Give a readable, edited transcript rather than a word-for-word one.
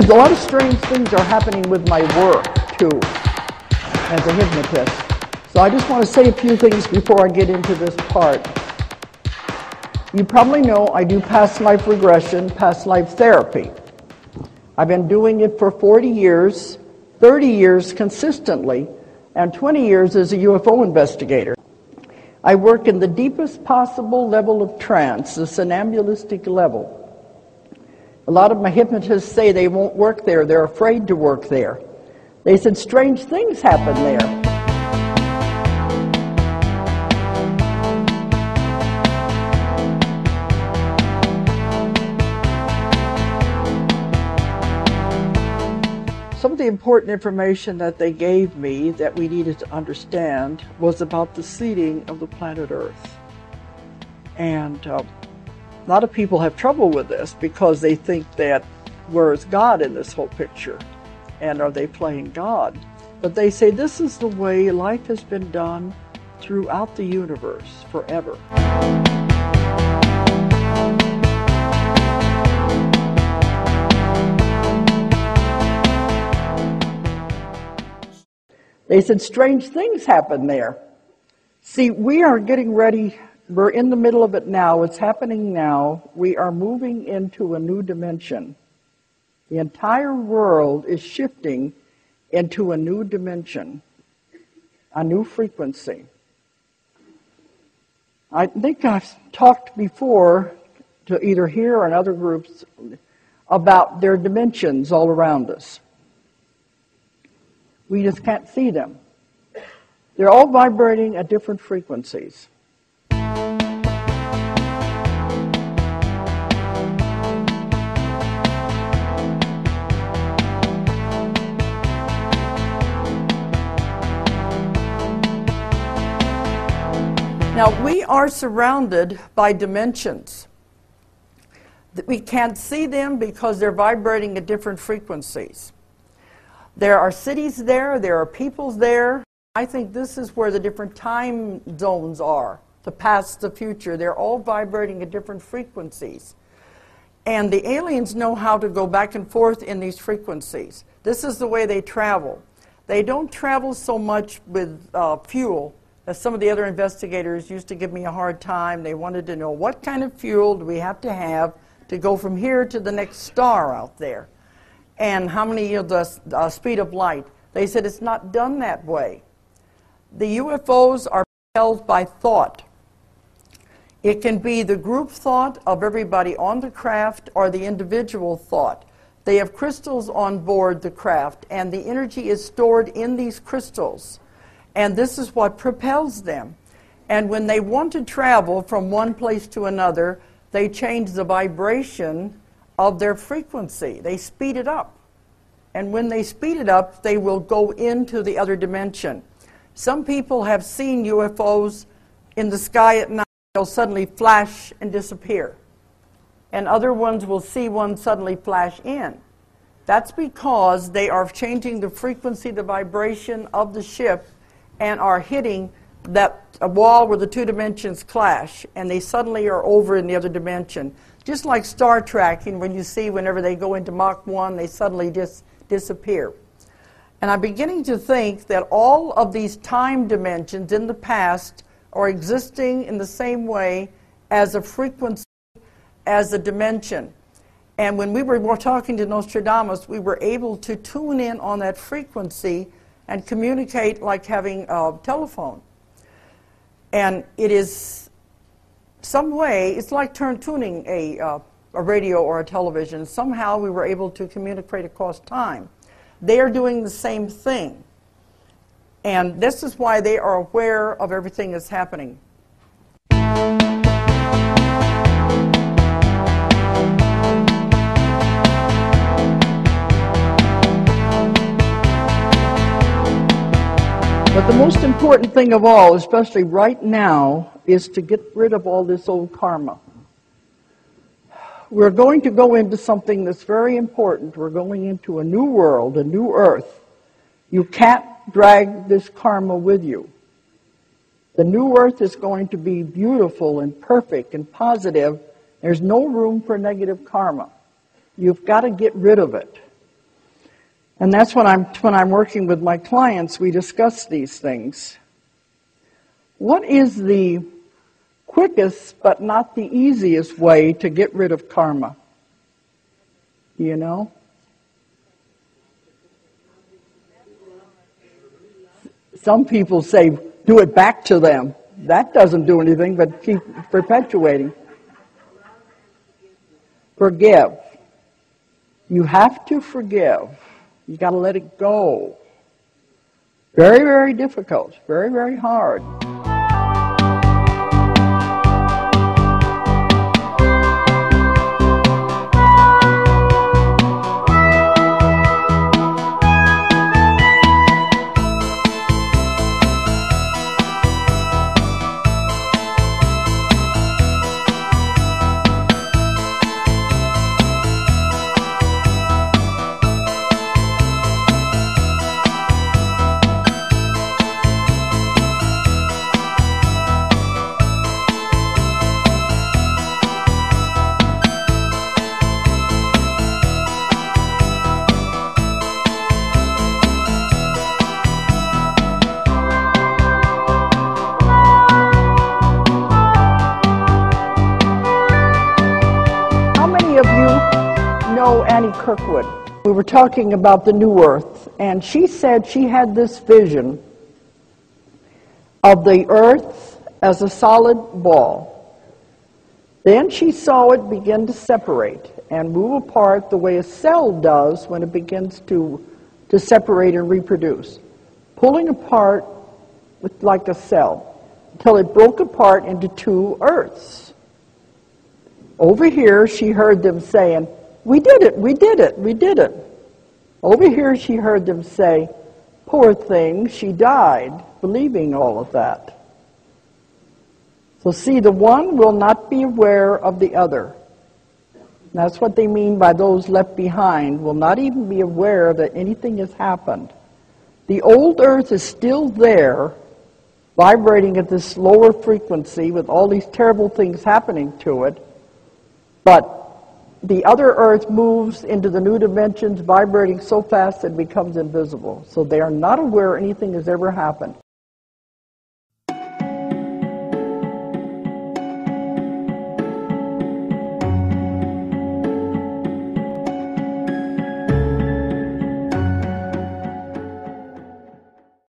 Because a lot of strange things are happening with my work, too, as a hypnotist. So I just want to say a few things before I get into this part. You probably know I do past life regression, past life therapy. I've been doing it for 40 years, 30 years consistently, and 20 years as a UFO investigator. I work in the deepest possible level of trance, the somnambulistic level. A lot of my hypnotists say they won't work there. They're afraid to work there. They said strange things happen there. Some of the important information that they gave me that we needed to understand was about the seeding of the planet Earth. And a lot of people have trouble with this because they think that where is God in this whole picture? And are they playing God? But they say this is the way life has been done throughout the universe forever. They said strange things happen there. See, we are getting ready. We're in the middle of it now. It's happening now. We are moving into a new dimension. The entire world is shifting into a new dimension, a new frequency. I think I've talked before to either here or in other groups about their dimensions all around us. We just can't see them. They're all vibrating at different frequencies. Now, we are surrounded by dimensions. We can't see them because they're vibrating at different frequencies. There are cities there, there are peoples there. I think this is where the different time zones are, the past, the future. They're all vibrating at different frequencies. And the aliens know how to go back and forth in these frequencies. This is the way they travel. They don't travel so much with fuel, as some of the other investigators used to give me a hard time. They wanted to know what kind of fuel do we have to go from here to the next star out there. And how many of the speed of light. They said it's not done that way. The UFOs are held by thought. It can be the group thought of everybody on the craft or the individual thought. They have crystals on board the craft, and the energy is stored in these crystals. And this is what propels them. And when they want to travel from one place to another, they change the vibration of their frequency. They speed it up. And when they speed it up, they will go into the other dimension. Some people have seen UFOs in the sky at night. They'll suddenly flash and disappear. And other ones will see one suddenly flash in. That's because they are changing the frequency, the vibration of the ship, and are hitting that wall where the two dimensions clash, and they suddenly are over in the other dimension. Just like star tracking, when you see whenever they go into Mach 1, they suddenly just disappear. And I'm beginning to think that all of these time dimensions in the past are existing in the same way as a frequency, as a dimension. And when we were talking to Nostradamus, we were able to tune in on that frequency and communicate like having a telephone. And it is some way, it's like tuning a radio or a television. Somehow we were able to communicate across time. They are doing the same thing. And this is why they are aware of everything that's happening. But the most important thing of all, especially right now, is to get rid of all this old karma. We're going to go into something that's very important. We're going into a new world, a new earth. You can't drag this karma with you. The new earth is going to be beautiful and perfect and positive. There's no room for negative karma. You've got to get rid of it. And that's when I'm working with my clients, we discuss these things. What is the quickest but not the easiest way to get rid of karma? You know? Some people say, do it back to them. That doesn't do anything but keep perpetuating. Forgive. You have to forgive. You got to let it go. Very, very difficult. Very, very hard. Kirkwood. We were talking about the new earth, and she said she had this vision of the earth as a solid ball. Then she saw it begin to separate and move apart the way a cell does when it begins to separate and reproduce, pulling apart like a cell until it broke apart into two earths. Over here, she heard them saying, "We did it, we did it, we did it." Over here she heard them say, "Poor thing, she died," believing all of that. So see, the one will not be aware of the other. That's what they mean by those left behind, will not even be aware that anything has happened. The old earth is still there, vibrating at this lower frequency with all these terrible things happening to it, but the other earth moves into the new dimensions, vibrating so fast it becomes invisible. So they are not aware anything has ever happened.